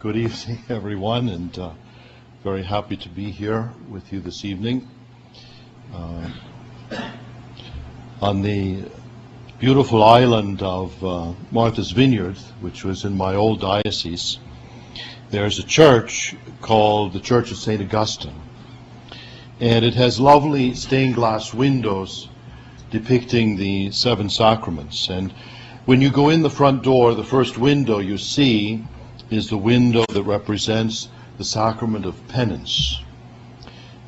Good evening, everyone, and very happy to be here with you this evening. On the beautiful island of Martha's Vineyard, which was in my old diocese, there's a church called the Church of St. Augustine. And it has lovely stained glass windows depicting the seven sacraments. And when you go in the front door, the first window you see is the window that represents the sacrament of penance.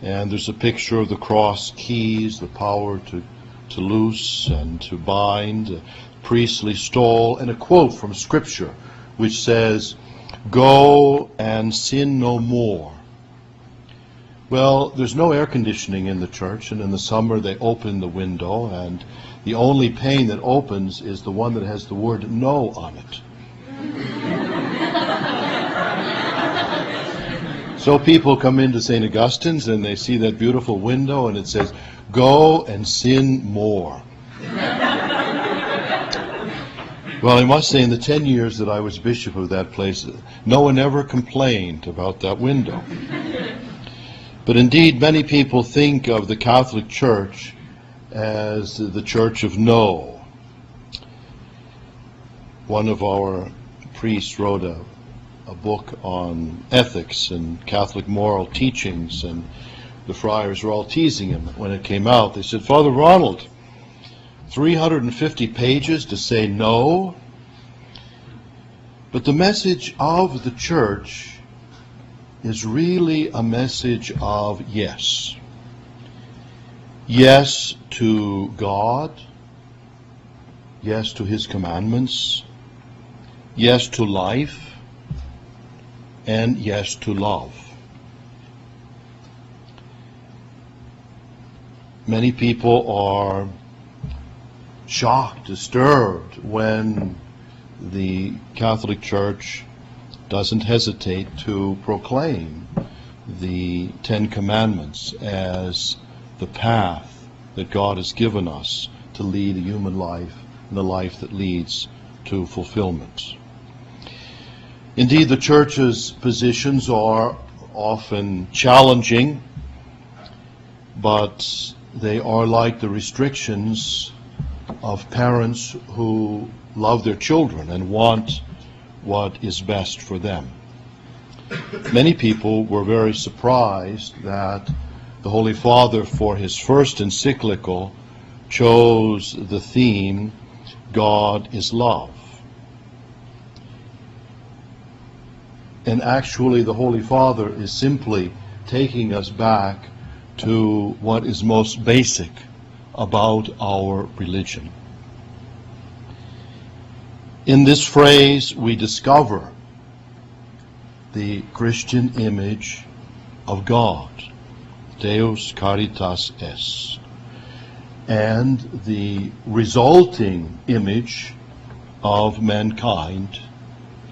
And there's a picture of the cross keys, the power to loose and to bind, a priestly stole, and a quote from Scripture which says, "Go and sin no more." Well, there's no air conditioning in the church, and in the summer they open the window, and the only pane that opens is the one that has the word "no" on it. So people come into St. Augustine's and they see that beautiful window and it says, "Go and sin more." Well, I must say, in the 10 years that I was bishop of that place, no one ever complained about that window. But indeed, many people think of the Catholic Church as the Church of No. One of our priests wrote a book on ethics and Catholic moral teachings, and the friars were all teasing him when it came out. They said, "Father Ronald, 350 pages to say no?" But the message of the church is really a message of yes. Yes to God, yes to His commandments, yes to life, and yes to love. Many people are shocked, disturbed when the Catholic Church doesn't hesitate to proclaim the Ten Commandments as the path that God has given us to lead a human life and a life that leads to fulfillment. Indeed, the Church's positions are often challenging, but they are like the restrictions of parents who love their children and want what is best for them. Many people were very surprised that the Holy Father, for his first encyclical, chose the theme, "God is love." And actually, the Holy Father is simply taking us back to what is most basic about our religion. In this phrase, we discover the Christian image of God, Deus caritas est, and the resulting image of mankind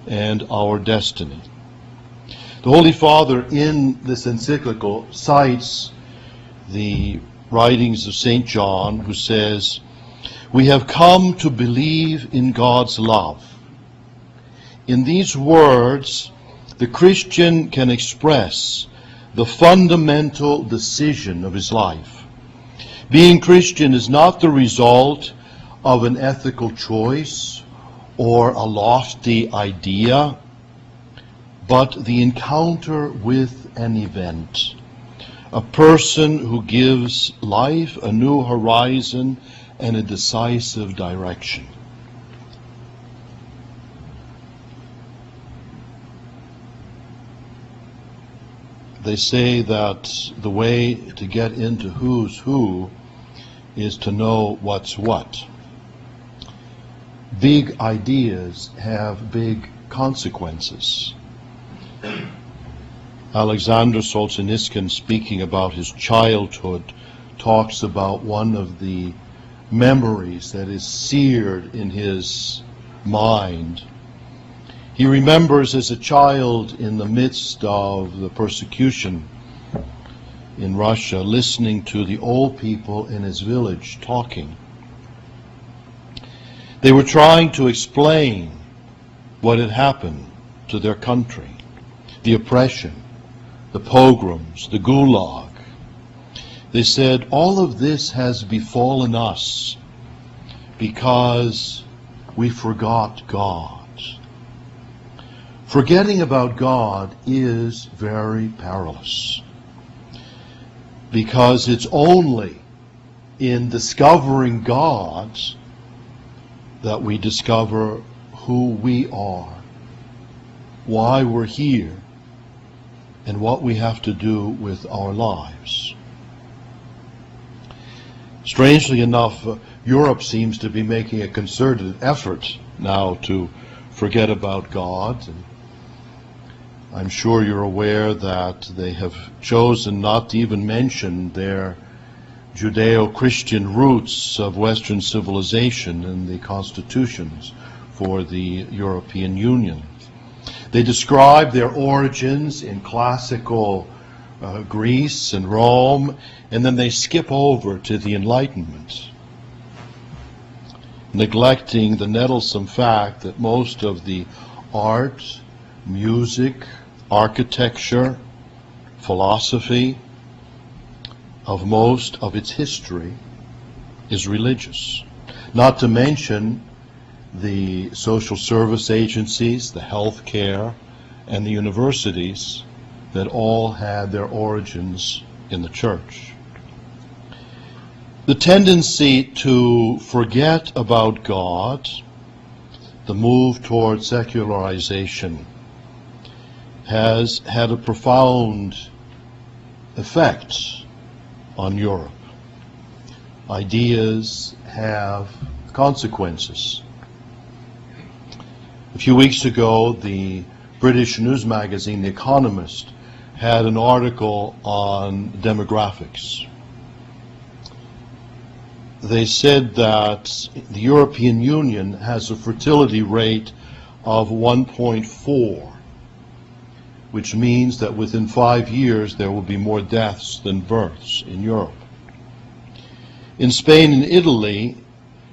and our destiny. The Holy Father in this encyclical cites the writings of St. John, who says, "We have come to believe in God's love." In these words, the Christian can express the fundamental decision of his life. Being Christian is not the result of an ethical choice or a lofty idea, but the encounter with an event, a person who gives life a new horizon and a decisive direction. They say that the way to get into who's who is to know what's what. Big ideas have big consequences. Alexander Solzhenitsyn, speaking about his childhood, talks about one of the memories that is seared in his mind. He remembers as a child, in the midst of the persecution in Russia, listening to the old people in his village talking. They were trying to explain what had happened to their country. the oppression, the pogroms, the gulag. They said, all of this has befallen us because we forgot God. Forgetting about God is very perilous, because it's only in discovering God that we discover who we are, why we're here, and what we have to do with our lives. Strangely enough, Europe seems to be making a concerted effort now to forget about God. And I'm sure you're aware that they have chosen not to even mention their Judeo-Christian roots of Western civilization in the constitutions for the European Union. They describe their origins in classical Greece and Rome, and then they skip over to the Enlightenment, neglecting the nettlesome fact that most of the art, music, architecture, philosophy of most of its history is religious. Not to mention the social service agencies, the health care, and the universities that all had their origins in the church. The tendency to forget about God, the move toward secularization, has had a profound effect on Europe. Ideas have consequences. A few weeks ago, the British news magazine, The Economist, had an article on demographics. They said that the European Union has a fertility rate of 1.4, which means that within 5 years there will be more deaths than births in Europe. In Spain and Italy,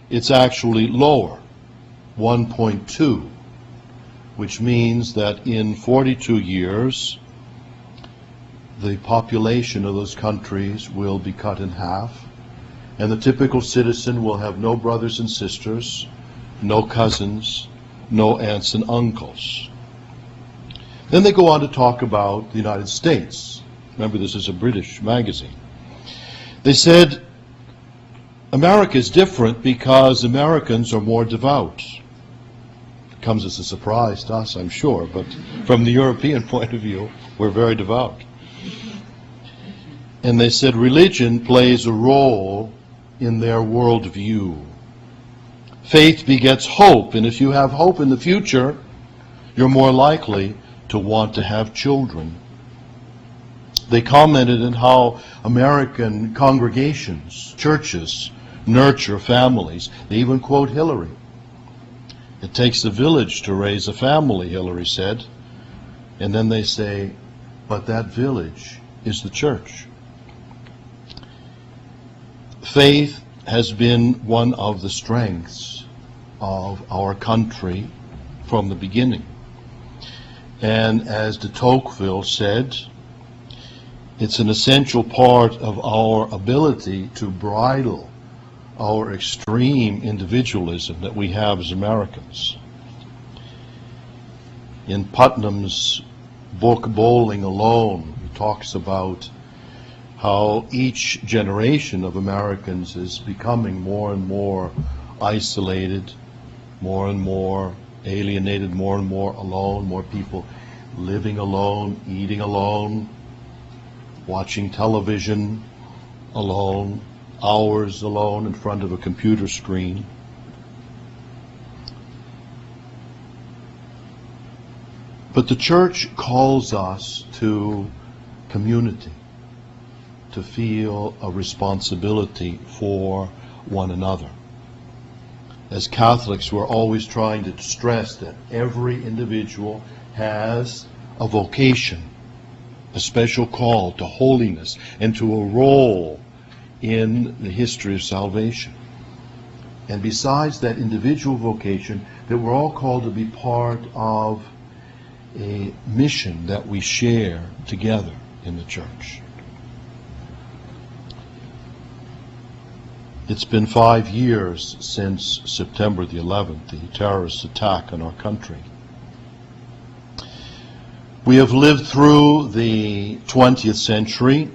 it's actually lower, 1.2, which means that in 42 years, the population of those countries will be cut in half, and the typical citizen will have no brothers and sisters, no cousins, no aunts and uncles. Then they go on to talk about the United States. Remember, this is a British magazine. They said, America is different because Americans are more devout. It comes as a surprise to us, I'm sure, but from the European point of view, we're very devout. And they said religion plays a role in their worldview. Faith begets hope, and if you have hope in the future, you're more likely to want to have children. They commented on how American congregations, churches, nurture families. They even quote Hillary. It takes a village to raise a family, Hillary said. And then they say, but that village is the church. Faith has been one of the strengths of our country from the beginning. And as de Tocqueville said, it's an essential part of our ability to bridle our extreme individualism that we have as Americans. In Putnam's book, Bowling Alone, he talks about how each generation of Americans is becoming more and more isolated, more and more alienated, more and more alone, more people living alone, eating alone, watching television alone, hours alone in front of a computer screen. But the church calls us to community, to feel a responsibility for one another. As Catholics, we're always trying to stress that every individual has a vocation, a special call to holiness, and to a role in the history of salvation. And besides that individual vocation, that we're all called to be part of a mission that we share together in the church. It's been 5 years since September the 11th, the terrorist attack on our country. We have lived through the 20th century,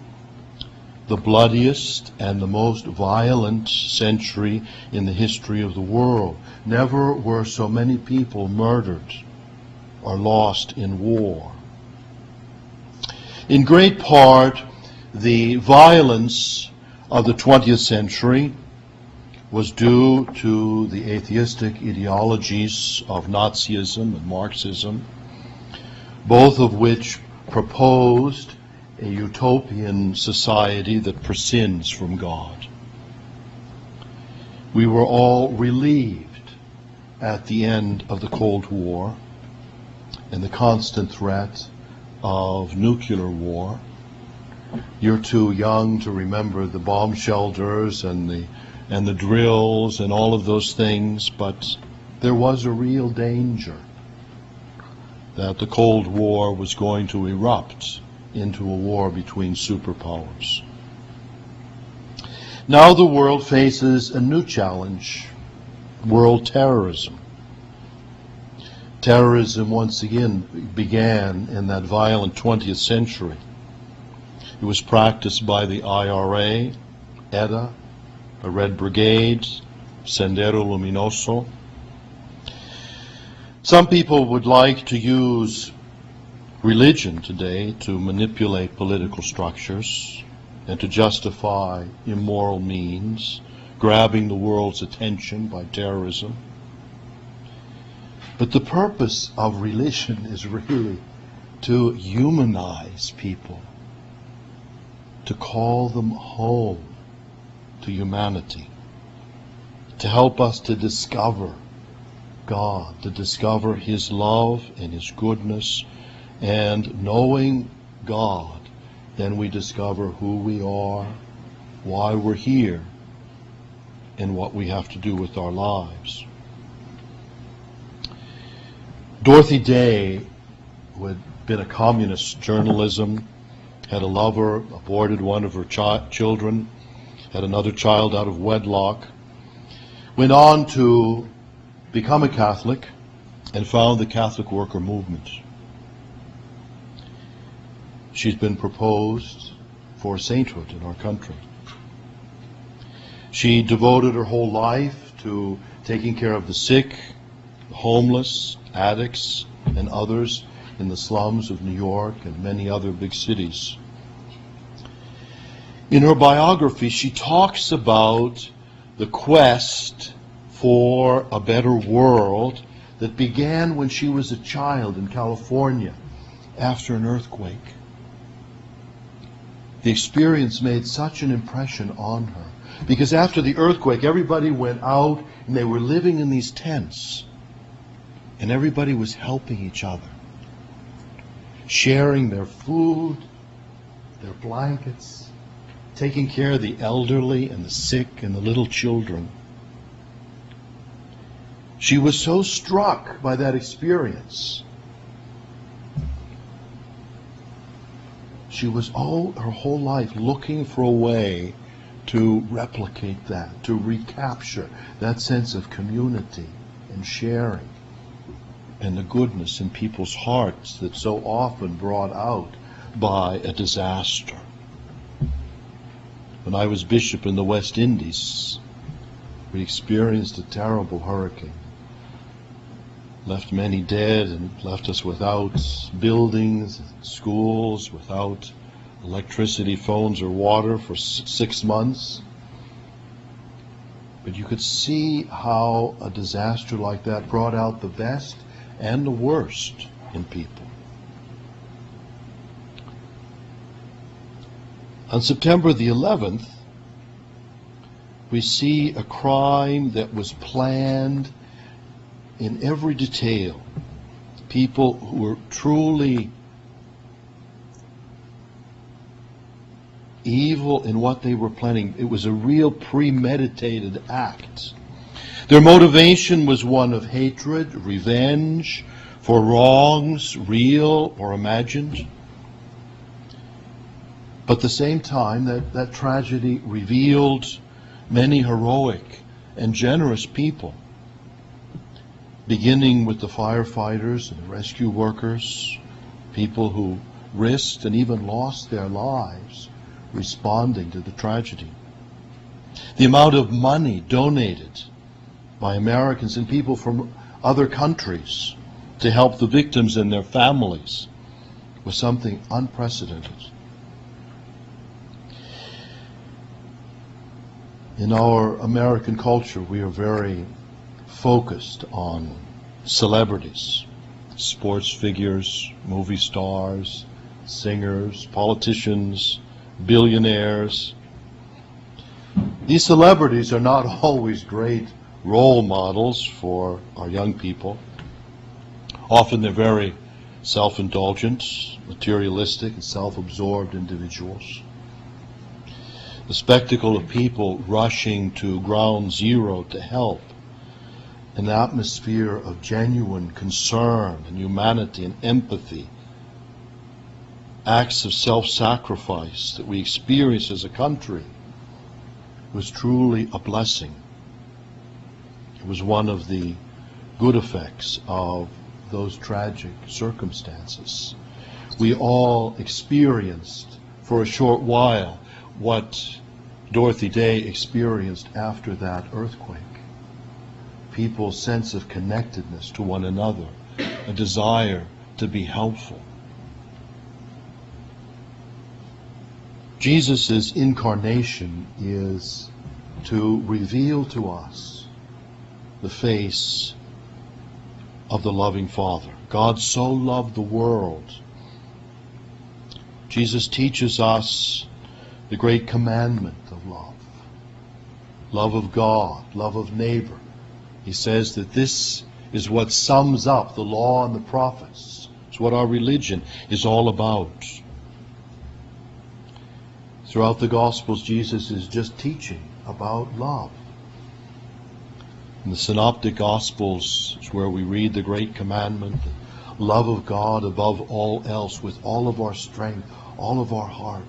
the bloodiest and the most violent century in the history of the world. Never were so many people murdered or lost in war. In great part, the violence of the 20th century was due to the atheistic ideologies of Nazism and Marxism, both of which proposed a utopian society that prescinds from God. We were all relieved at the end of the Cold War and the constant threat of nuclear war. You're too young to remember the bomb shelters and the drills and all of those things, but there was a real danger that the Cold War was going to erupt into a war between superpowers. Now the world faces a new challenge: world terrorism. Terrorism once again began in that violent 20th century. It was practiced by the IRA, ETA, the Red Brigade, Sendero Luminoso. Some people would like to use religion today to manipulate political structures and to justify immoral means, grabbing the world's attention by terrorism. But the purpose of religion is really to humanize people, to call them home to humanity, to help us to discover God, to discover His love and His goodness, and knowing God, then we discover who we are, why we're here, and what we have to do with our lives. Dorothy Day, who had been a communist journalism, had a lover, aborted one of her children, had another child out of wedlock, went on to become a Catholic and found the Catholic worker movement. She's been proposed for sainthood in our country. She devoted her whole life to taking care of the sick, the homeless, addicts, and others in the slums of New York and many other big cities. In her biography, she talks about the quest for a better world that began when she was a child in California after an earthquake. The experience made such an impression on her because after the earthquake, everybody went out and they were living in these tents, and everybody was helping each other, sharing their food, their blankets, taking care of the elderly and the sick and the little children. She was so struck by that experience. She was her whole life looking for a way to replicate that, to recapture that sense of community and sharing and the goodness in people's hearts that's so often brought out by a disaster. When I was bishop in the West Indies, we experienced a terrible hurricane. Left many dead and left us without buildings, schools, without electricity, phones, or water for 6 months. But you could see how a disaster like that brought out the best and the worst in people. On September the 11th, we see a crime that was planned in every detail. People who were truly evil in what they were planning. It was a real premeditated act. Their motivation was one of hatred, revenge for wrongs, real or imagined. But at the same time, that tragedy revealed many heroic and generous people, beginning with the firefighters and the rescue workers, people who risked and even lost their lives responding to the tragedy. The amount of money donated by Americans and people from other countries to help the victims and their families was something unprecedented. In our American culture, we are very focused on celebrities, sports figures, movie stars, singers, politicians, billionaires. These celebrities are not always great role models for our young people. Often they're very self-indulgent, materialistic, and self-absorbed individuals. The spectacle of people rushing to ground zero to help, an atmosphere of genuine concern and humanity and empathy, acts of self-sacrifice that we experience as a country, was truly a blessing. It was one of the good effects of those tragic circumstances. We all experienced for a short while what Dorothy Day experienced after that earthquake. People's sense of connectedness to one another, a desire to be helpful. Jesus' incarnation is to reveal to us the face of the loving Father. God so loved the world. Jesus teaches us the great commandment of love. Love of God, love of neighbor. He says that this is what sums up the law and the prophets. It's what our religion is all about. Throughout the Gospels, Jesus is just teaching about love. In the Synoptic Gospels is where we read the great commandment, the love of God above all else, with all of our strength, all of our heart.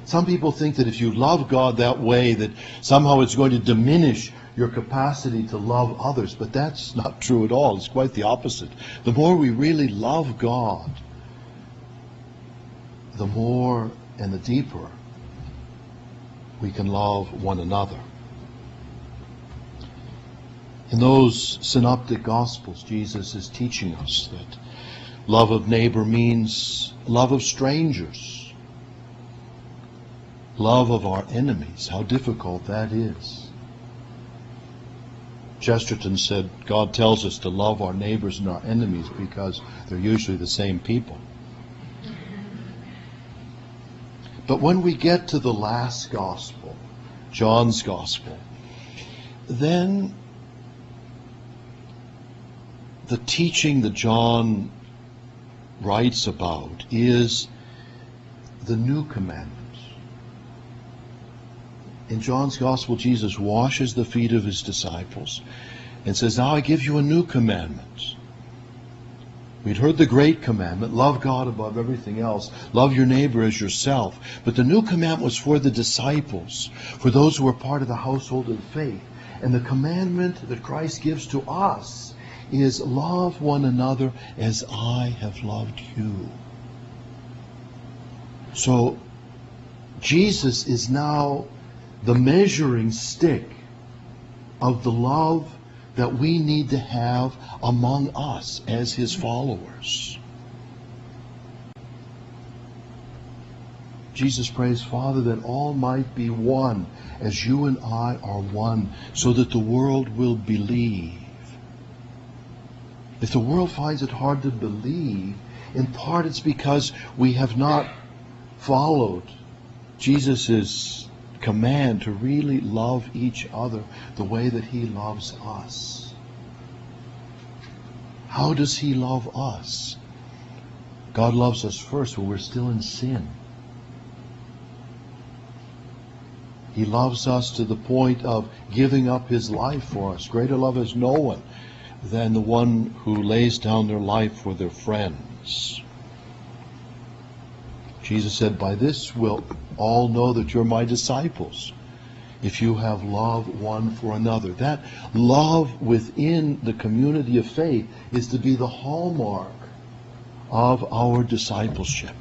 Some people think that if you love God that way, that somehow it's going to diminish your capacity to love others, but that's not true at all. It's quite the opposite. The more we really love God, the more and the deeper we can love one another. In those synoptic gospels, Jesus is teaching us that love of neighbor means love of strangers, love of our enemies. How difficult that is. Chesterton said, God tells us to love our neighbors and our enemies because they're usually the same people. But when we get to the last gospel, John's gospel, then the teaching that John writes about is the new commandment. In John's gospel, Jesus washes the feet of his disciples and says, now I give you a new commandment. We'd heard the great commandment, love God above everything else, love your neighbor as yourself. But the new commandment was for the disciples, for those who were part of the household of faith. And the commandment that Christ gives to us is love one another as I have loved you. So Jesus is now the measuring stick of the love that we need to have among us as his followers. Jesus prays, Father, that all might be one as you and I are one, so that the world will believe. If the world finds it hard to believe, in part it's because we have not followed Jesus' command to really love each other the way that he loves us. How does he love us? God loves us first when we're still in sin. He loves us to the point of giving up his life for us. Greater love has no one than the one who lays down their life for their friends. Jesus said, by this will all know that you're my disciples, if you have love one for another. That love within the community of faith is to be the hallmark of our discipleship.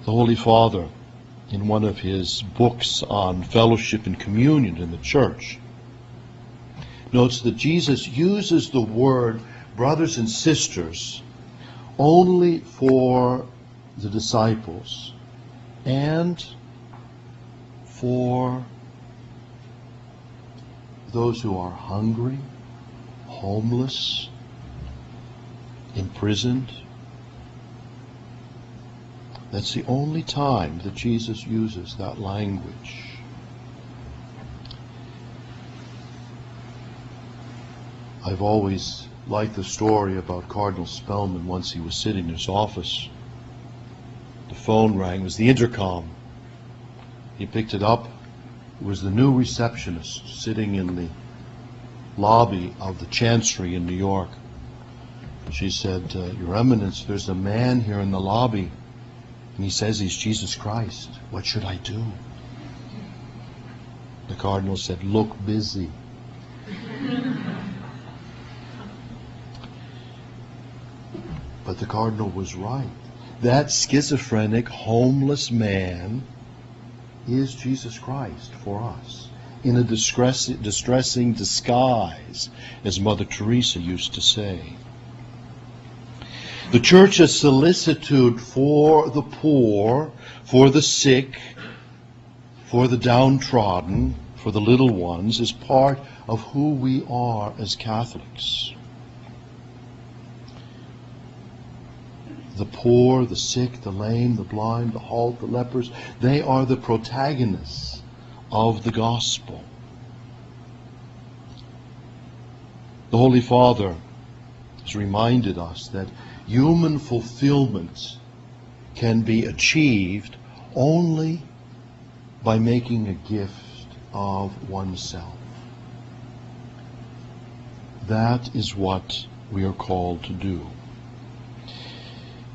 The Holy Father, in one of his books on fellowship and communion in the church, notes that Jesus uses the word brothers and sisters only for the disciples and for those who are hungry, homeless, imprisoned. That's the only time that Jesus uses that language. I've always liked the story about Cardinal Spellman. Once he was sitting in his office. The phone rang. It was the intercom. He picked it up. It was the new receptionist sitting in the lobby of the Chancery in New York. She said, Your Eminence, there's a man here in the lobby, and he says he's Jesus Christ. What should I do? The Cardinal said, look busy. But the Cardinal was right. That schizophrenic, homeless man is Jesus Christ for us, in a distressing disguise, as Mother Teresa used to say. The Church's solicitude for the poor, for the sick, for the downtrodden, for the little ones, is part of who we are as Catholics. The poor, the sick, the lame, the blind, the halt, the lepers, they are the protagonists of the gospel. The Holy Father has reminded us that human fulfillment can be achieved only by making a gift of oneself. That is what we are called to do.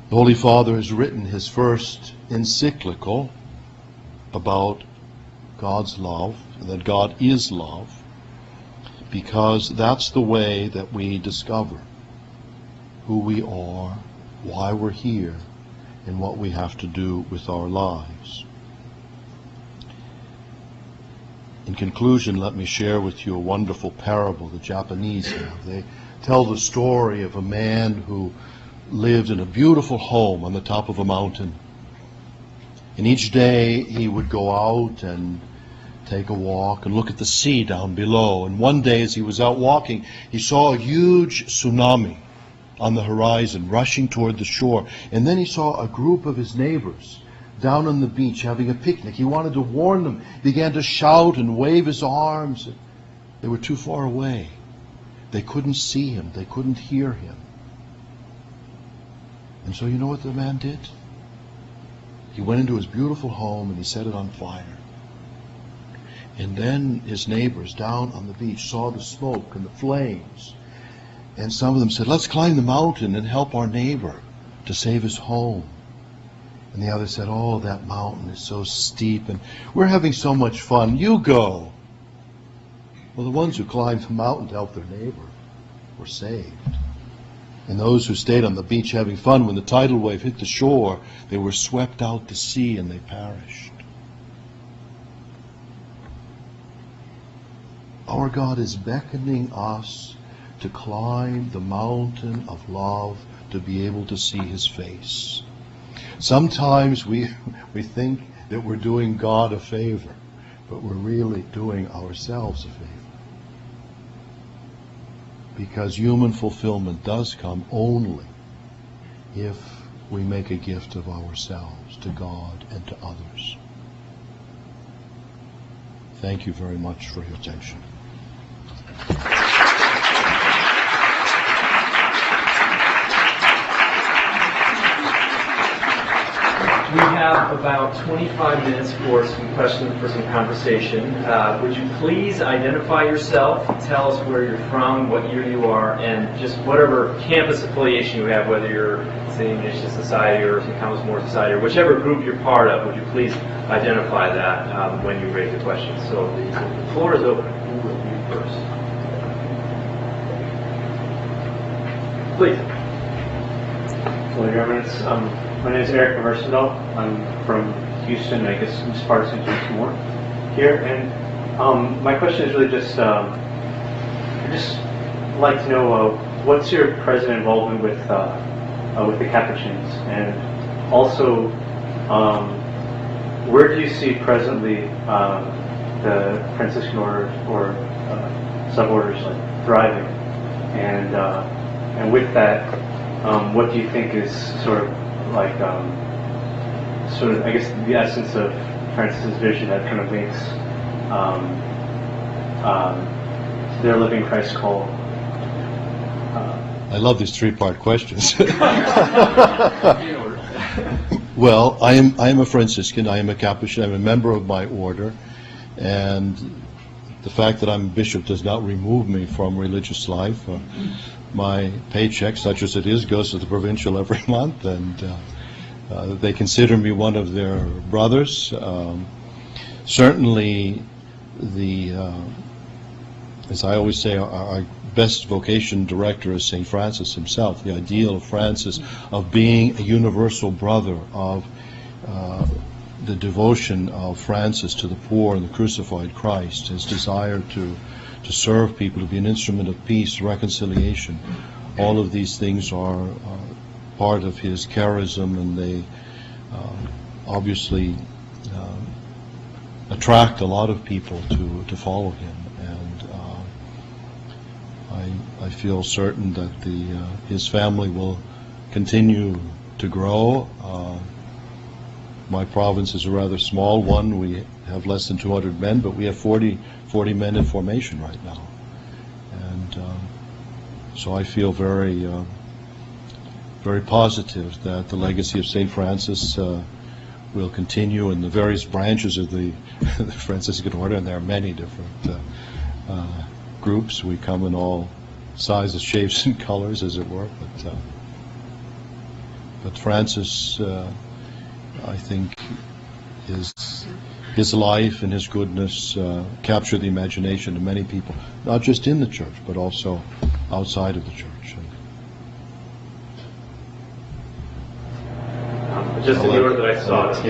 The Holy Father has written his first encyclical about God's love, that God is love, because that's the way that we discover who we are, why we're here, and what we have to do with our lives. In conclusion, let me share with you a wonderful parable the Japanese have. They tell the story of a man who lived in a beautiful home on the top of a mountain. And each day he would go out and take a walk and look at the sea down below. And one day as he was out walking, he saw a huge tsunami on the horizon rushing toward the shore. And then he saw a group of his neighbors down on the beach having a picnic. He wanted to warn them. He began to shout and wave his arms. They were too far away. They couldn't see him. They couldn't hear him. And so you know what the man did? He went into his beautiful home and he set it on fire. And then his neighbors down on the beach saw the smoke and the flames. And some of them said, let's climb the mountain and help our neighbor to save his home. And the others said, oh, that mountain is so steep and we're having so much fun. You go. Well, the ones who climbed the mountain to help their neighbor were saved. And those who stayed on the beach having fun, when the tidal wave hit the shore, they were swept out to sea and they perished. Our God is beckoning us to climb the mountain of love, to be able to see His face. Sometimes we think that we're doing God a favor, but we're really doing ourselves a favor. Because human fulfillment does come only if we make a gift of ourselves to God and to others. Thank you very much for your attention. We have about 25 minutes for some questions, for some conversation. Would you please identify yourself, tell us where you're from, what year you are, and just whatever campus affiliation you have, whether you're City Mission Society or Condoms More Society, or whichever group you're part of, would you please identify that when you raise the question. So the floor is open. Who will be first? Please. Hello, Your Eminence. My name is Eric Mercendal. I'm from Houston, I guess just part of St. James More here. And my question is really just, I'd just like to know what's your present involvement with the Capuchins, and also where do you see presently the Franciscan order or suborders like thriving, and with that, what do you think is sort of like, I guess, the essence of Francis's vision that kind of makes their living Christ call? I love these three-part questions. Well, I am a Franciscan, I am a Capuchin, I'm a member of my order, and the fact that I'm a bishop does not remove me from religious life. My paycheck, such as it is, goes to the provincial every month, and they consider me one of their brothers. Certainly, as I always say, our best vocation director is St. Francis himself. The ideal of Francis of being a universal brother, of the devotion of Francis to the poor and the crucified Christ, his desire to serve people, to be an instrument of peace, reconciliation. All of these things are part of his charism, and they obviously attract a lot of people to follow him. And I feel certain that his family will continue to grow. My province is a rather small one. We have less than 200 men, but we have 40 men in formation right now. And so I feel very positive that the legacy of St. Francis will continue in the various branches of the Franciscan order, and there are many different groups. We come in all sizes, shapes, and colors, as it were. But Francis, I think, his life and his goodness capture the imagination of many people, not just in the church, but also outside of the church. Just in the order that I saw it. So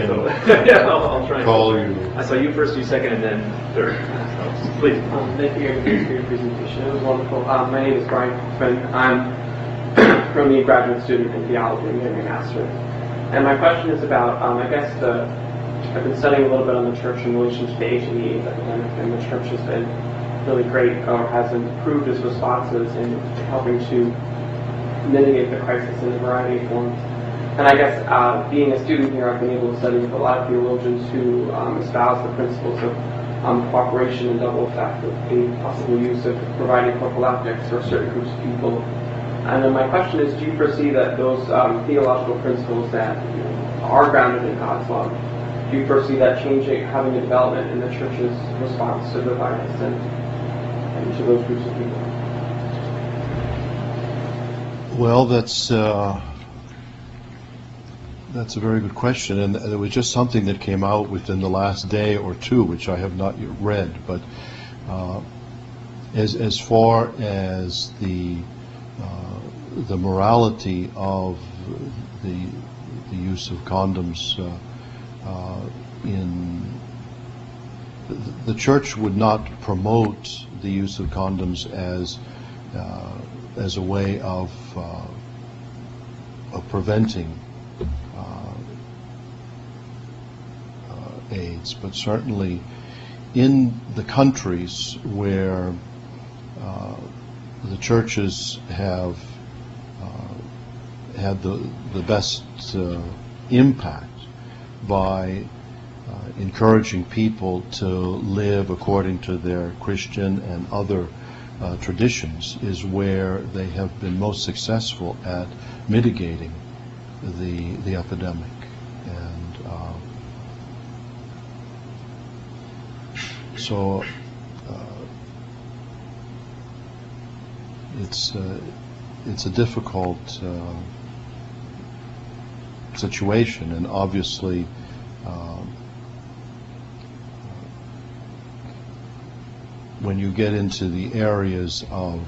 yeah, I'll try and call you. I saw you first, you second, and then third. So, please. Thank you for your presentation. It was wonderful. My name is Brian Hoffman. I'm currently a graduate student in theology and getting a master's. And my question is about, I guess, I've been studying a little bit on the church in relation to the HIV epidemic, and the church has been really great, or has improved its responses in helping to mitigate the crisis in a variety of forms. And I guess being a student here, I've been able to study with a lot of theologians who espouse the principles of cooperation and double effect, with the possible use of providing prophylactics for certain groups of people. And then my question is, do you foresee that those theological principles that are grounded in God's love, do you foresee that changing, having a development in the church's response to the virus and to those groups of people? Well, that's a very good question, and there was just something that came out within the last day or two, which I have not yet read. But as far as the morality of the use of condoms, the church would not promote the use of condoms as a way of preventing AIDS, but certainly in the countries where the churches have had the best impact by encouraging people to live according to their Christian and other traditions, is where they have been most successful at mitigating the epidemic. And So it's a difficult situation, and obviously when you get into the areas of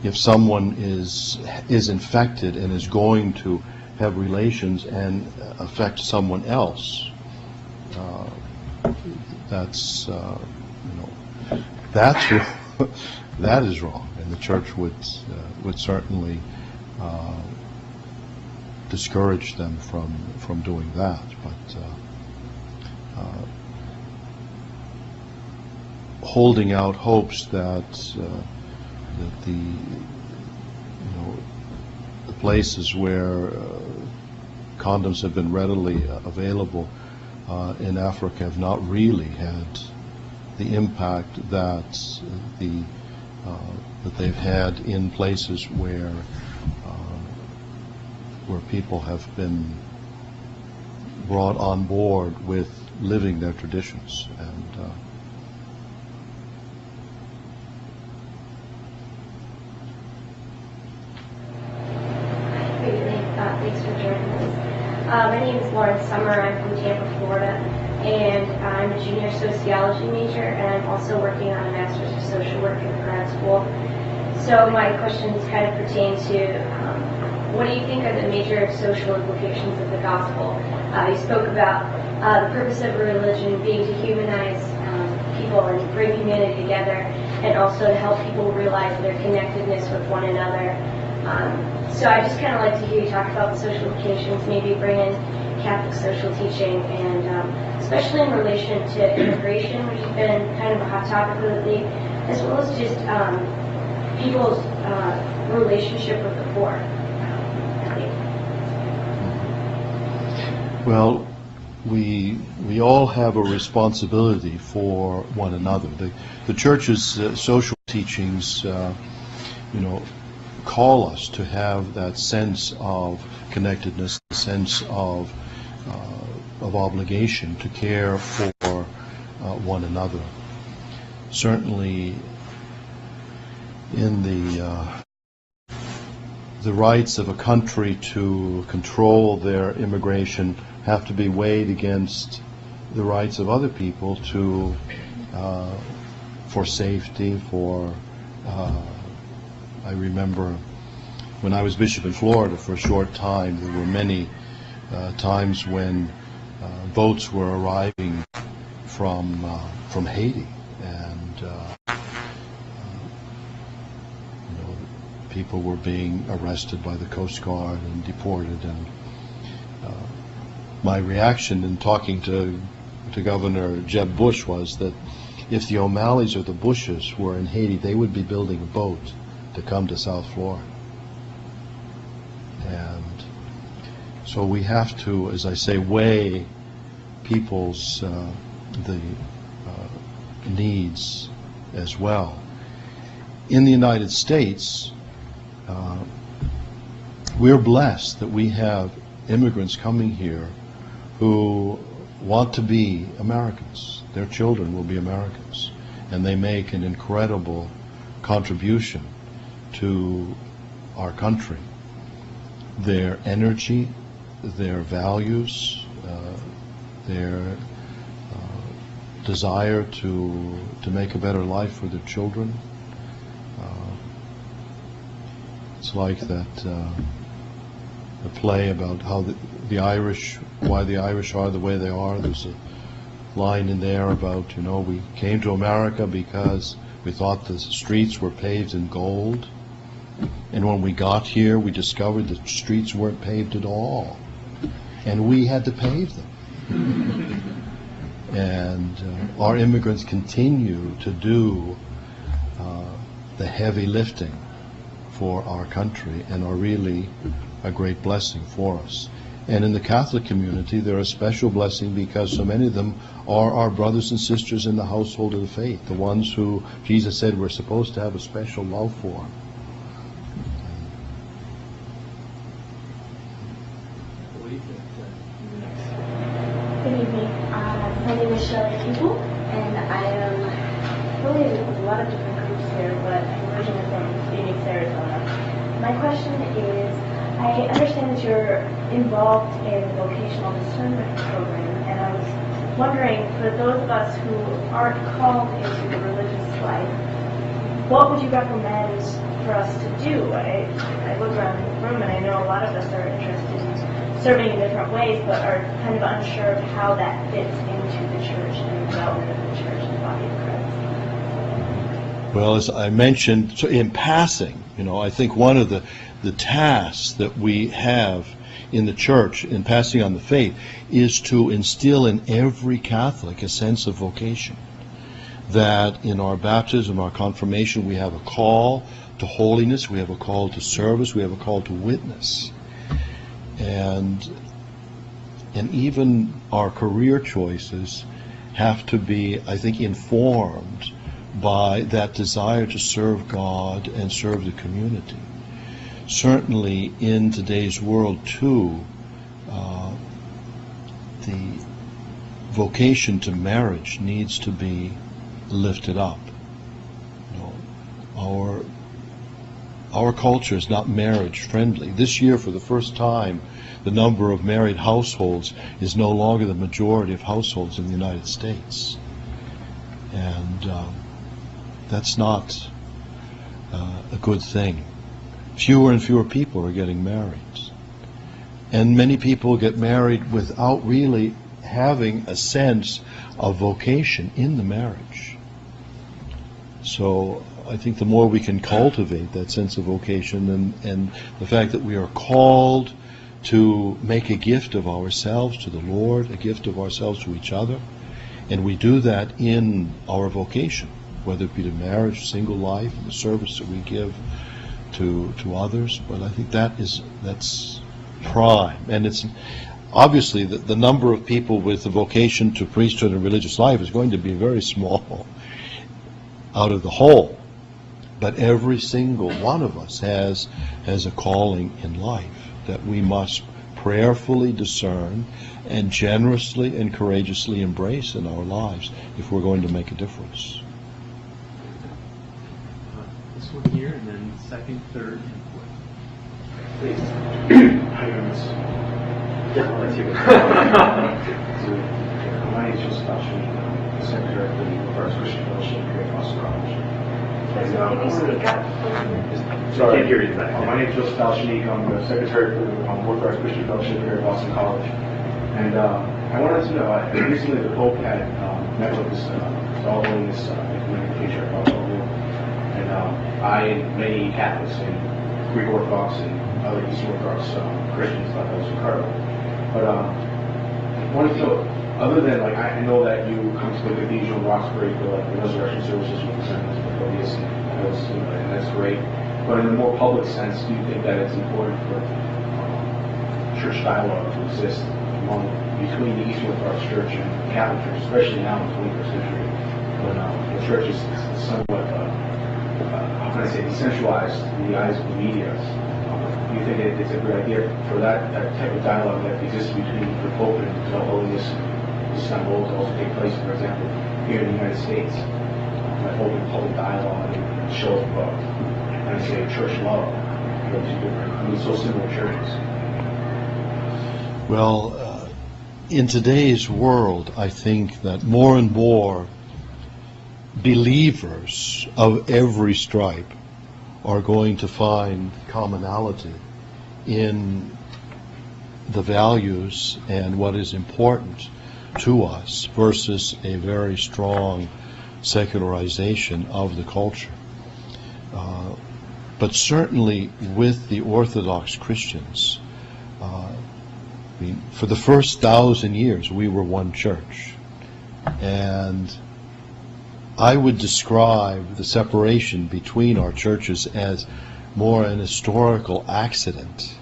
if someone is infected and is going to have relations and affect someone else, that's that's that is wrong, and the church would certainly discourage them from doing that. But holding out hopes that the places where condoms have been readily available in Africa have not really had the impact that they've had in places where people have been brought on board with living their traditions. And thanks for joining us. My name is Lauren Summer. I'm from Tampa, Florida, and I'm a junior sociology major, and I'm also working on a master's of social work in grad school. So my questions kind of pertain to what do you think are the major social implications of the gospel? You spoke about the purpose of religion being to humanize people and bring humanity together, and also to help people realize their connectedness with one another. So I just kind of like to hear you talk about the social implications, maybe bring in Catholic social teaching, and especially in relation to immigration, which has been kind of a hot topic lately, as well as just people's relationship with the poor. well, we all have a responsibility for one another. The church's social teachings, call us to have that sense of connectedness, the sense of obligation to care for one another. Certainly, in the rights of a country to control their immigration have to be weighed against the rights of other people to for safety, for I remember when I was bishop in Florida for a short time, there were many times when boats were arriving from Haiti, and people were being arrested by the Coast Guard and deported. And my reaction in talking to Governor Jeb Bush was that if the O'Malleys or the Bushes were in Haiti, they would be building a boat to come to South Florida. And so we have to, as I say, weigh people's needs as well. In the United States, we're blessed that we have immigrants coming here who want to be Americans. Their children will be Americans, and they make an incredible contribution to our country. Their energy, their values, their desire to make a better life for their children. It's like that the play about how the Irish, why the Irish are the way they are. There's a line in there about, we came to America because we thought the streets were paved in gold. And when we got here, we discovered the streets weren't paved at all. And we had to pave them. And our immigrants continue to do the heavy lifting for our country and are really a great blessing for us. And in the Catholic community, they're a special blessing because so many of them are our brothers and sisters in the household of the faith, the ones who Jesus said we're supposed to have a special love for. Good evening. My name is Shelley Kimball. and I am affiliated with a lot of different groups here, but I'm originally from Phoenix, Arizona. My question is, I understand that you're involved in the vocational discernment program, and I was wondering, for those of us who aren't called into the religious life, what would you recommend for us to do? I look around the room and I know a lot of us are interested in serving in different ways, but are kind of unsure of how that fits into the church and the development of the church and the body of Christ. Well, as I mentioned, so in passing, I think one of the tasks that we have in the church in passing on the faith is to instill in every Catholic a sense of vocation. That in our baptism, our confirmation, we have a call to holiness, we have a call to service, we have a call to witness. And even our career choices have to be, I think, informed by that desire to serve God and serve the community. Certainly in today's world, too, the vocation to marriage needs to be lifted up. Our culture is not marriage friendly. This year, for the first time, the number of married households is no longer the majority of households in the United States. And that's not a good thing. Fewer and fewer people are getting married. And many people get married without really having a sense of vocation in the marriage. So I think the more we can cultivate that sense of vocation and the fact that we are called to make a gift of ourselves to the Lord, a gift of ourselves to each other, and we do that in our vocation, whether it be to marriage, single life, and the service that we give to others. But I think that's prime. And it's obviously the number of people with the vocation to priesthood and religious life is going to be very small out of the whole. But every single one of us has a calling in life that we must prayerfully discern and generously and courageously embrace in our lives if we're going to make a difference. This one here, and then second, third, and fourth. Please. Hi, guys. Yeah, let's hear it. My name is Joseph Alshin. I'm the secretary of the First Christian Fellowship here at Boston College. And, Can you speak up? Sorry. Can't hear you back. My name is Joseph Alshin. I'm the secretary for the First Christian Fellowship here at Boston College. And I wanted to know, recently the Pope had met with this All Holiness Ecumenical Patriarch about Pope. And I and many Catholics and Greek Orthodox and other Eastern Orthodox Christians thought that was incredible. But I wanted to know, other than, I know that you come to the cathedral in Roxbury for the resurrection services with the sermons of the Focus, and that's great. But in a more public sense, do you think that it's important for church dialogue to exist between the Eastern Orthodox Church and the Catholic Church, especially now in the 21st century, when the church is somewhat, how can I say, decentralized in the eyes of the media? Do you think it's a good idea for that type of dialogue that exists between the Pope and His Holiness Istanbul to also take place, for example, here in the United States? That open public dialogue and show of, how can I say, church love. So similar churches. Well, in today's world, I think that more and more believers of every stripe are going to find commonality in the values and what is important to us versus a very strong secularization of the culture. But certainly with the Orthodox Christians, for the first 1,000 years we were one church. And I would describe the separation between our churches as more an historical accident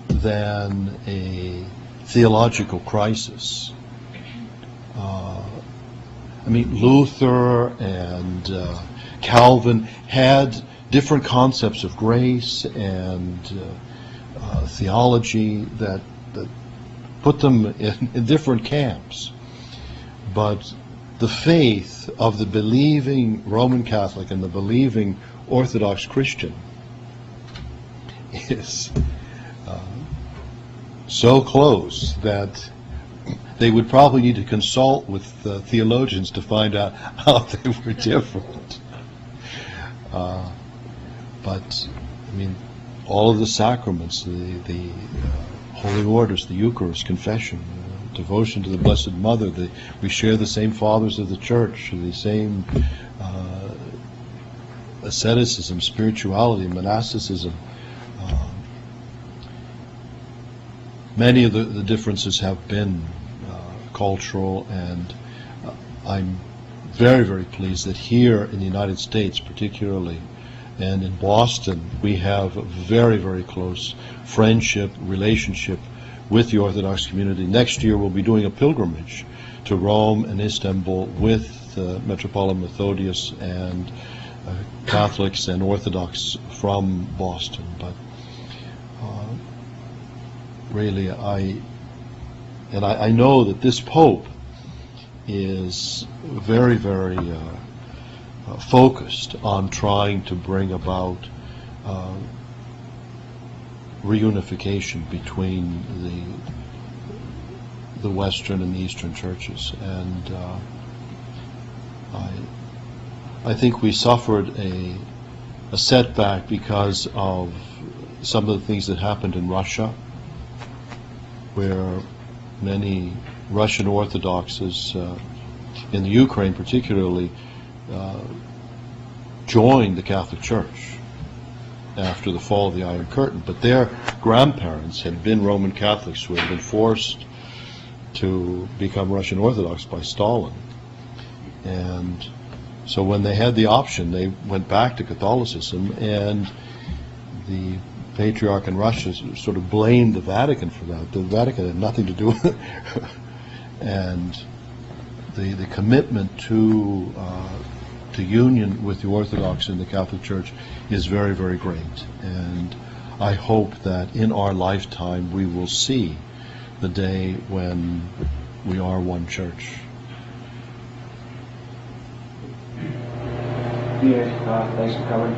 than a theological crisis. Luther and Calvin had different concepts of grace and theology that put them in different camps. But the faith of the believing Roman Catholic and the believing Orthodox Christian is so close that they would probably need to consult with theologians to find out how they were different. But, I mean, all of the sacraments, the holy orders, the Eucharist, confession, devotion to the Blessed Mother, we share the same fathers of the Church, the same asceticism, spirituality, monasticism. Many of the differences have been cultural, and I'm very, very pleased that here in the United States particularly, and in Boston, we have a very, very close friendship, relationship with the Orthodox community. Next year we'll be doing a pilgrimage to Rome and Istanbul with Metropolitan Methodius and Catholics and Orthodox from Boston. But really, I know that this Pope is very, very focused on trying to bring about reunification between the Western and the Eastern churches, and I think we suffered a setback because of some of the things that happened in Russia, where many Russian Orthodoxes, in the Ukraine particularly, joined the Catholic Church after the fall of the Iron Curtain, but their grandparents had been Roman Catholics who had been forced to become Russian Orthodox by Stalin. And so when they had the option, they went back to Catholicism, and the Patriarch in Russia sort of blamed the Vatican for that. The Vatican had nothing to do with it. And the commitment to union with the Orthodox and the Catholic Church is very, very great. And I hope that in our lifetime we will see the day when we are one church. Thanks for coming.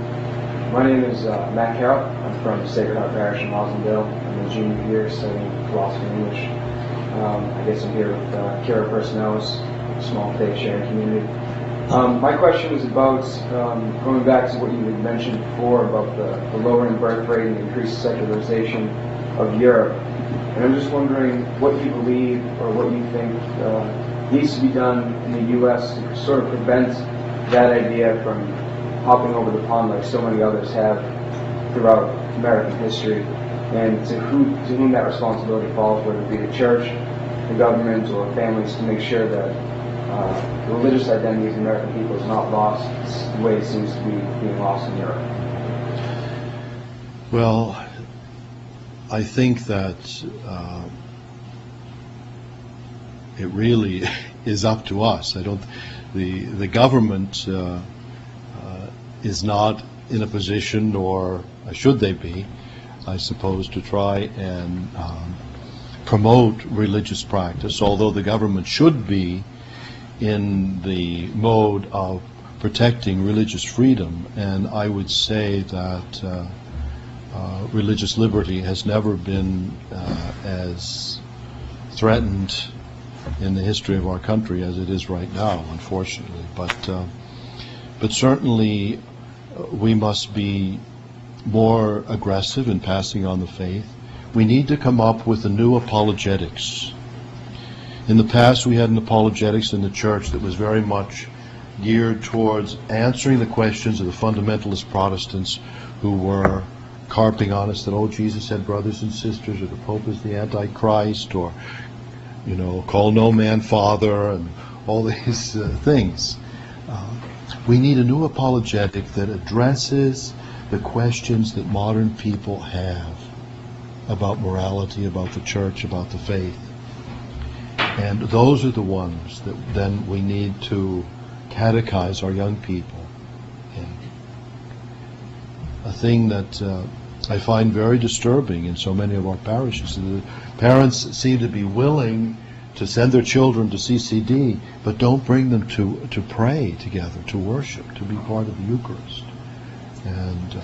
My name is Matt Carroll. I'm from Sacred Heart Parish in Watsonville. I'm a junior here studying philosophy and English. I guess I'm here with Kira Personalis, a small faith sharing community. My question is about going back to what you had mentioned before about the lowering birth rate and the increased secularization of Europe. And I'm just wondering what you believe or what you think needs to be done in the U.S. to sort of prevent that idea from hopping over the pond like so many others have throughout American history, and to whom that responsibility falls, whether it be the church, the government, or families, to make sure that the religious identity of the American people is not lost the way it seems to be being lost in Europe. Well, I think that it really is up to us. The government is not in a position, or should they be, I suppose, to try and promote religious practice, although the government should be in the mode of protecting religious freedom. And I would say that religious liberty has never been as threatened in the history of our country as it is right now, unfortunately. But certainly we must be more aggressive in passing on the faith. We need to come up with a new apologetics. In the past, we had an apologetics in the church that was very much geared towards answering the questions of the fundamentalist Protestants who were carping on us that, oh, Jesus had brothers and sisters, or the Pope is the Antichrist, or, you know, call no man father, and all these things. We need a new apologetic that addresses the questions that modern people have about morality, about the church, about the faith. And those are the ones that then we need to catechize our young people in. A thing that I find very disturbing in so many of our parishes is that parents seem to be willing to send their children to CCD, but don't bring them to pray together, to worship, to be part of the Eucharist. And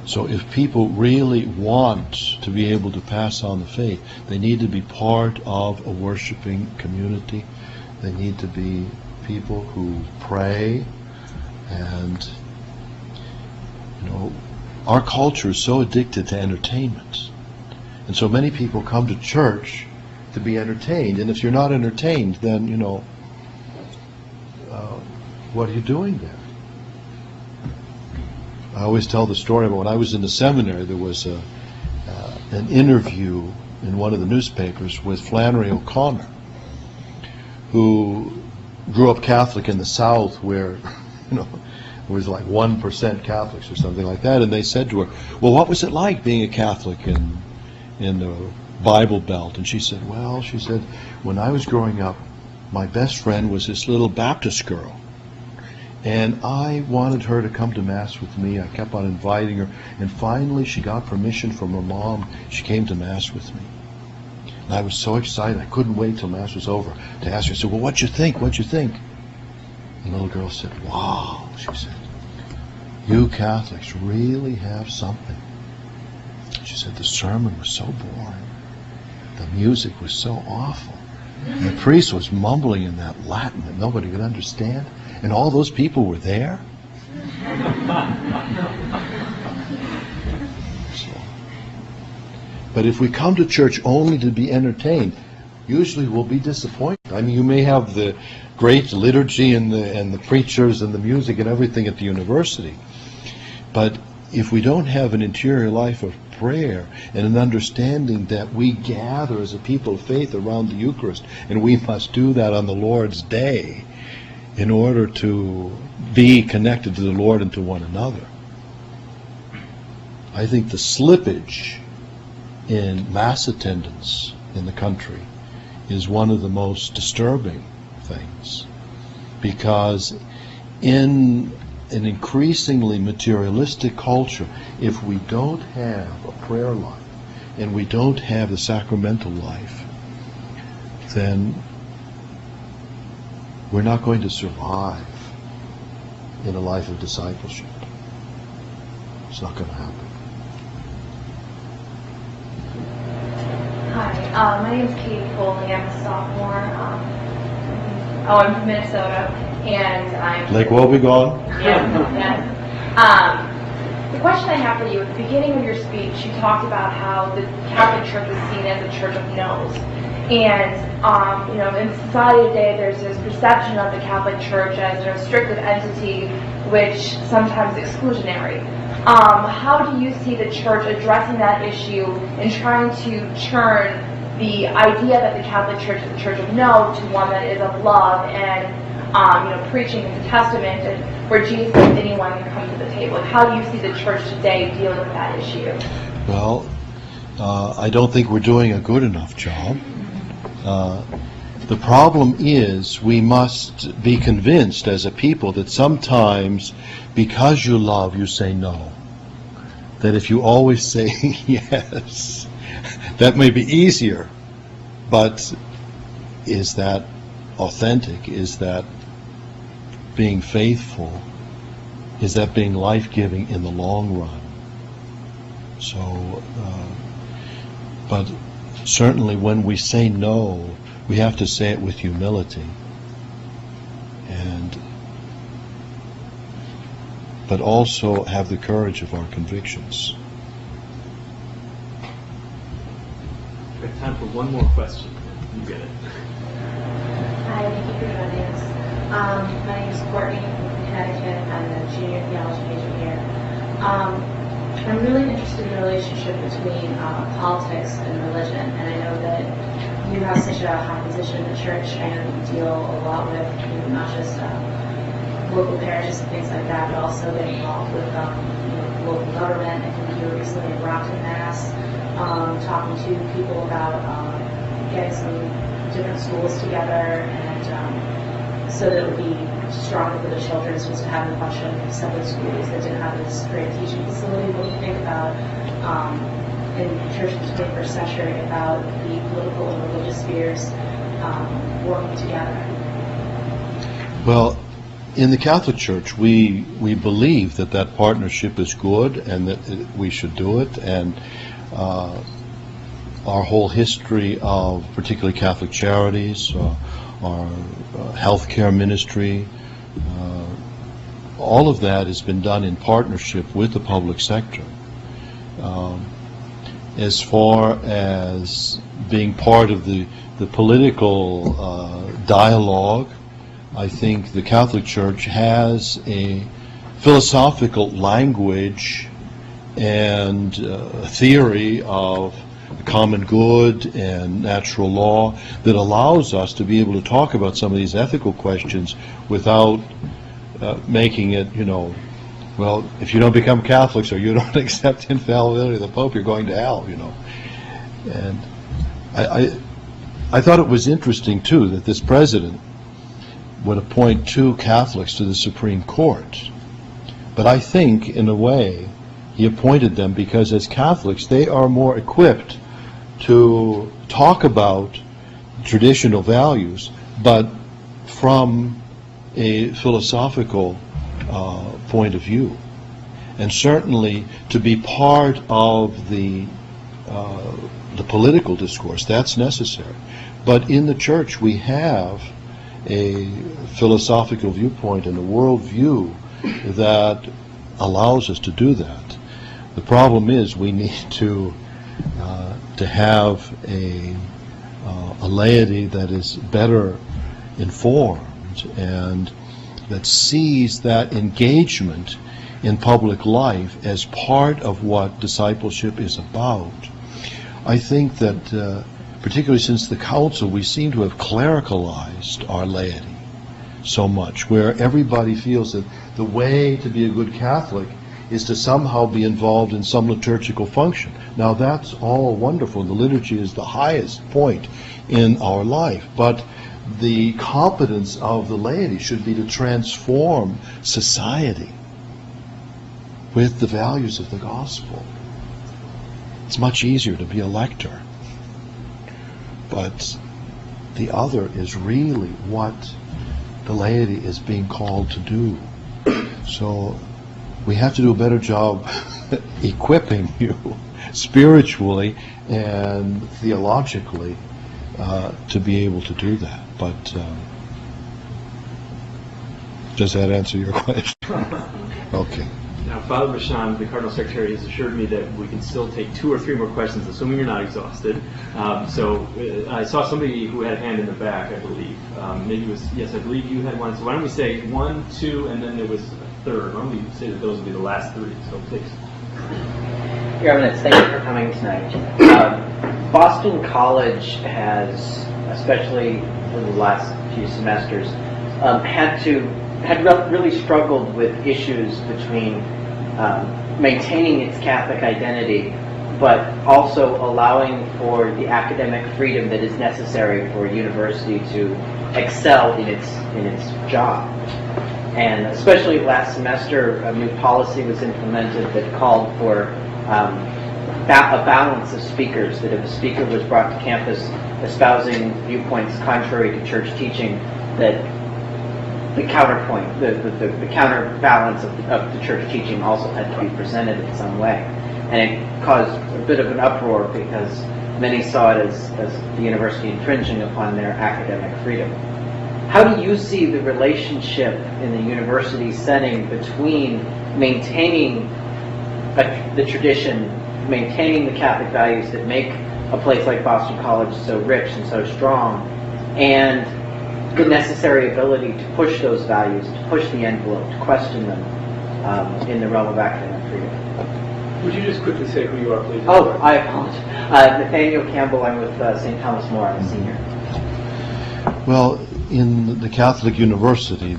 so if people really want to be able to pass on the faith, they need to be part of a worshiping community. They need to be people who pray. And our culture is so addicted to entertainment. And so many people come to church to be entertained. And if you're not entertained, then, what are you doing there? I always tell the story about when I was in the seminary, there was an interview in one of the newspapers with Flannery O'Connor, who grew up Catholic in the South where, it was like 1% Catholics or something like that. And they said to her, well, what was it like being a Catholic in the Bible Belt? And she said, when I was growing up, my best friend was this little Baptist girl. And I wanted her to come to Mass with me. I kept on inviting her. And finally, she got permission from her mom. She came to Mass with me. And I was so excited. I couldn't wait till Mass was over to ask her. I said, well, what'd you think? What'd you think? And the little girl said, wow, she said, you Catholics really have something. She said, the sermon was so boring. The music was so awful. And the priest was mumbling in that Latin that nobody could understand. And all those people were there. But if we come to church only to be entertained, usually we'll be disappointed. I mean, you may have the great liturgy and the preachers and the music and everything at the university, but if we don't have an interior life of prayer and an understanding that we gather as a people of faith around the Eucharist, and we must do that on the Lord's Day in order to be connected to the Lord and to one another, I think the slippage in Mass attendance in the country is one of the most disturbing things, because in an increasingly materialistic culture, if we don't have a prayer life and we don't have the sacramental life, then we're not going to survive in a life of discipleship. It's not going to happen. Hi, my name is Katie Foley. I'm a sophomore. I'm from Minnesota, and I'm... Lake Wobegon? Yeah. The question I have for you, at the beginning of your speech, you talked about how the Catholic Church is seen as a church of no's. And, in society today, there's this perception of the Catholic Church as a restrictive entity, which sometimes exclusionary. How do you see the Church addressing that issue and trying to turn the idea that the Catholic Church is a church of no to one that is of love and, preaching the Testament and where Jesus says anyone can come to the table? Like, how do you see the Church today dealing with that issue? Well, I don't think we're doing a good enough job. The problem is we must be convinced as a people that sometimes because you love, you say no. That if you always say yes, that may be easier, but is that authentic? Is that being faithful? Is that being life-giving in the long run? So, but certainly when we say no, we have to say it with humility. But also have the courage of our convictions. We have time for one more question. You get it. Hi, thank you for joining us. My name is Courtney from Connecticut. I'm a junior theology major here. I'm really interested in the relationship between politics and religion, and I know that you have such a high position in the church. I know that you deal a lot with not just local parishes and things like that, but also get involved with local government. I think you were recently at Brockton, Mass, talking to people about getting some different schools together, and so that it would be stronger for the children, as opposed to having a bunch of separate schools that didn't have this great teaching facility. What do you think about in church in the 21st century about the political and religious spheres working together? Well, in the Catholic Church, we believe that that partnership is good and that we should do it. And our whole history of particularly Catholic charities, our healthcare ministry, all of that has been done in partnership with the public sector. As far as being part of the political dialogue, I think the Catholic Church has a philosophical language and theory of the common good and natural law that allows us to be able to talk about some of these ethical questions without making it, well, if you don't become Catholics or you don't accept infallibility of the Pope, you're going to hell, And I thought it was interesting, too, that this president would appoint 2 Catholics to the Supreme Court. But I think, in a way, he appointed them because as Catholics, they are more equipped to talk about traditional values, but from a philosophical point of view. And certainly to be part of the political discourse, that's necessary. But in the Church, we have a philosophical viewpoint and a worldview that allows us to do that. The problem is we need to have a laity that is better informed and that sees that engagement in public life as part of what discipleship is about. I think that particularly since the Council, we seem to have clericalized our laity so much, where everybody feels that the way to be a good Catholic is to somehow be involved in some liturgical function. Now that's all wonderful. The liturgy is the highest point in our life, but the competence of the laity should be to transform society with the values of the gospel. It's much easier to be a lector, but the other is really what the laity is being called to do. So we have to do a better job equipping you spiritually and theologically to be able to do that. But does that answer your question? Okay. Now, Father Bashan, the Cardinal Secretary, has assured me that we can still take 2 or 3 more questions, assuming you're not exhausted. So I saw somebody who had a hand in the back, I believe. Maybe it was, yes, I believe you had one. So why don't we say 1, 2, and then there was a third. Why don't we say that those will be the last 3? So please. Your Eminence, thank you for coming tonight. Boston College has, especially in the last few semesters, had really struggled with issues between maintaining its Catholic identity, but also allowing for the academic freedom that is necessary for a university to excel in its job. And especially last semester, a new policy was implemented that called for a balance of speakers, that if a speaker was brought to campus espousing viewpoints contrary to church teaching, that the counterpoint, the counterbalance of the church teaching also had to be presented in some way. And it caused a bit of an uproar because many saw it as the university infringing upon their academic freedom. How do you see the relationship in the university setting between maintaining the tradition, maintaining the Catholic values that make a place like Boston College so rich and so strong, and the necessary ability to push those values, to push the envelope, to question them in the realm of academic freedom? Would you just quickly say who you are, please? Oh, I apologize. Nathaniel Campbell. I'm with St. Thomas More. I'm a senior. Well, in the Catholic University,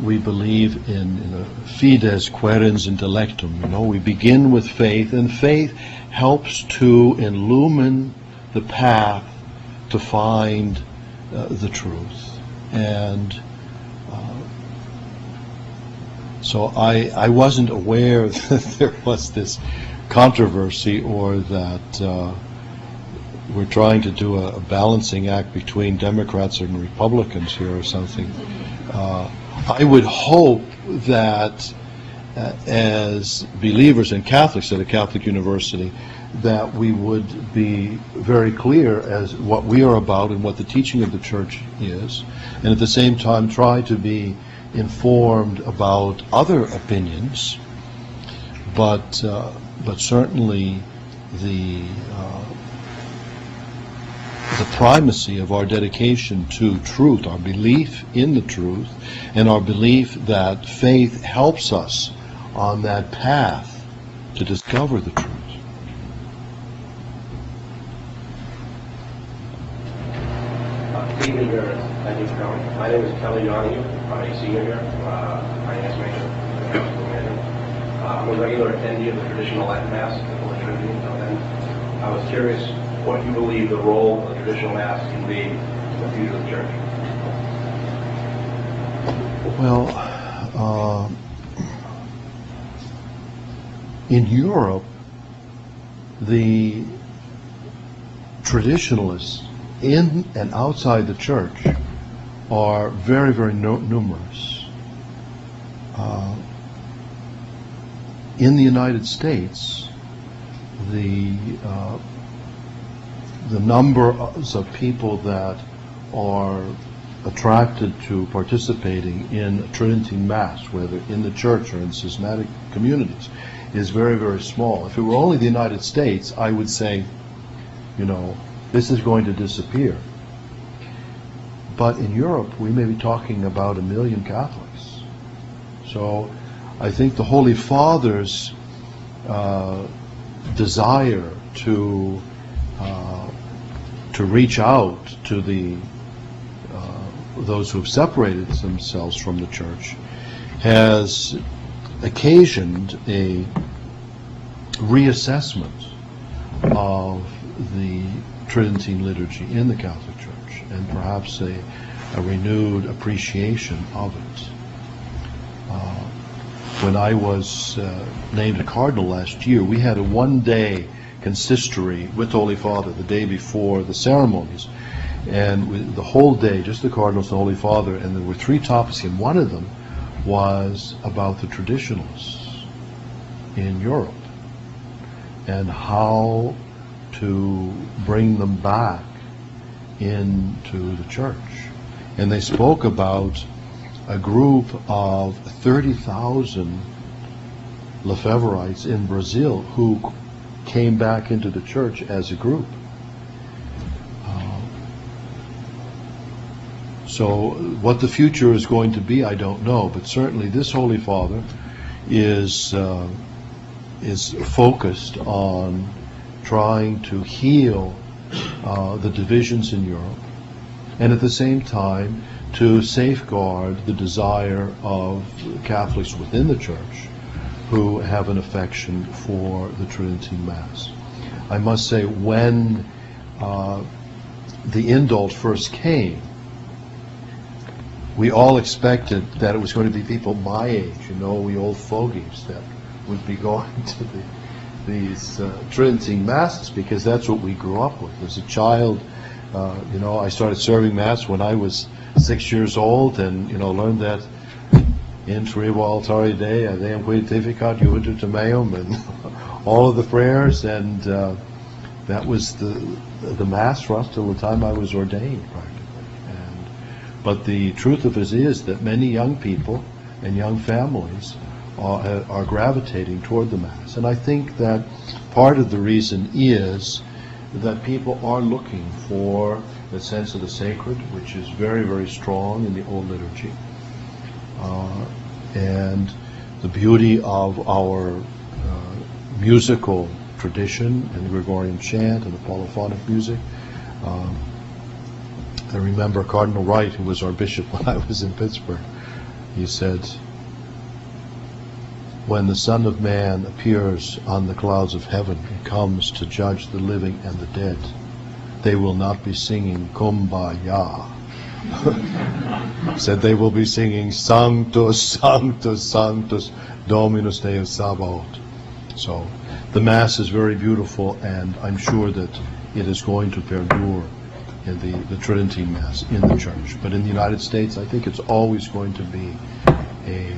we believe in fides querens intellectum. We begin with faith, and faith helps to illumine the path to find the truth. And so I wasn't aware that there was this controversy, or that we're trying to do a balancing act between Democrats and Republicans here or something. I would hope that as believers and Catholics at a Catholic university, that we would be very clear as what we are about and what the teaching of the Church is, and at the same time try to be informed about other opinions, but certainly the primacy of our dedication to truth, our belief in the truth, and our belief that faith helps us on that path to discover the truth. Good evening, Reverend. Thank you for coming. My name is Kelly Donahue. I'm a senior here, finance major, I'm a regular attendee of the traditional Latin Mass at the Holy Trinity in Bend. I was curious what you believe the role of the traditional Mass can be in the future of the Church. Well, in Europe, the traditionalists in and outside the Church are very, very numerous. In the United States, the numbers of people that are attracted to participating in a Tridentine Mass, whether in the Church or in schismatic communities, is very, very small. If it were only the United States, I would say, this is going to disappear. But in Europe, we may be talking about 1 million Catholics. So I think the Holy Father's desire to reach out to those who have separated themselves from the Church has occasioned a reassessment of the Tridentine liturgy in the Catholic Church, and perhaps a renewed appreciation of it. When I was named a Cardinal last year, we had a one-day consistory with the Holy Father the day before the ceremonies, and the whole day, just the Cardinals, the Holy Father, and there were 3 topics, and one of them was about the traditionalists in Europe and how to bring them back into the Church. And they spoke about a group of 30,000 Lefebvrites in Brazil who came back into the Church as a group. So what the future is going to be, I don't know, but certainly this Holy Father is focused on trying to heal the divisions in Europe, and at the same time to safeguard the desire of Catholics within the Church who have an affection for the Tridentine Mass. I must say, when the indult first came, we all expected that it was going to be people my age, we old fogies, that would be going to these Tridentine Masses, because that's what we grew up with. As a child, I started serving Mass when I was 6 years old, and learned that in Trivo Altare Dei, Adeum Quidentificat, Juventus Meum, and all of the prayers, and that was the Mass for us till the time I was ordained, practically. But the truth of it is that many young people and young families are gravitating toward the Mass. And I think that part of the reason is that people are looking for the sense of the sacred, which is very, very strong in the old liturgy, and the beauty of our musical tradition and the Gregorian chant and the polyphonic music. I remember Cardinal Wright, who was our bishop when I was in Pittsburgh. He said, when the Son of Man appears on the clouds of heaven and comes to judge the living and the dead, they will not be singing Kumbaya. Said they will be singing Sanctus, Sanctus, Sanctus, Dominus Deus Sabaoth. So the Mass is very beautiful, and I'm sure that it is going to perdure in the Tridentine Mass in the Church. But in the United States, I think it's always going to be a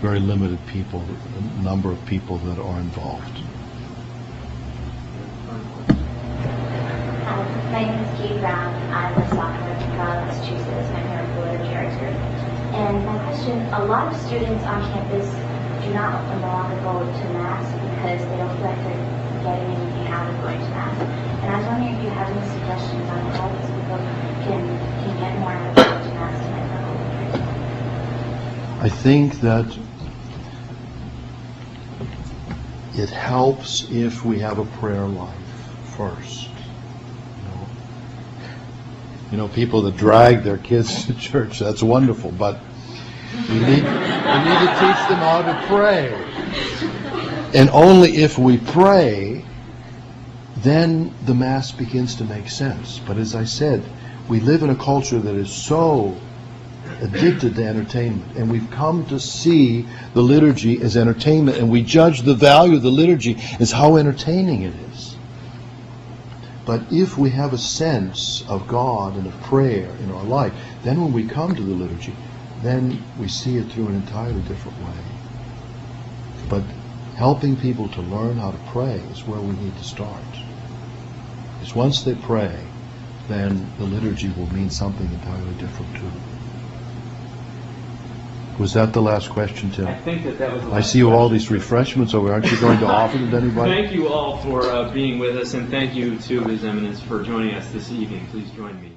very limited number of people that are involved. My name is Kate Brown. I'm a sophomore in Massachusetts. I'm here for the Liturgy Group. And my question, a lot of students on campus do not no longer go to Mass because they don't feel like they're getting anything out of going to Mass. And I was wondering if you have any suggestions on how these people can get more out of going to Mass tonight. I think that it helps if we have a prayer life first. You know, people that drag their kids to church, that's wonderful, but we need to teach them how to pray. And only if we pray, then the Mass begins to make sense. But as I said, we live in a culture that is so addicted to entertainment, and we've come to see the liturgy as entertainment, and we judge the value of the liturgy as how entertaining it is. But if we have a sense of God and of prayer in our life, then when we come to the liturgy, then we see it through an entirely different way. But helping people to learn how to pray is where we need to start. Because once they pray, then the liturgy will mean something entirely different too. Was that the last question, Tim? I think that was the last I see you all question. these refreshments over. Aren't you going to offer them to anybody? Thank you all for being with us, and thank you to His Eminence for joining us this evening. Please join me.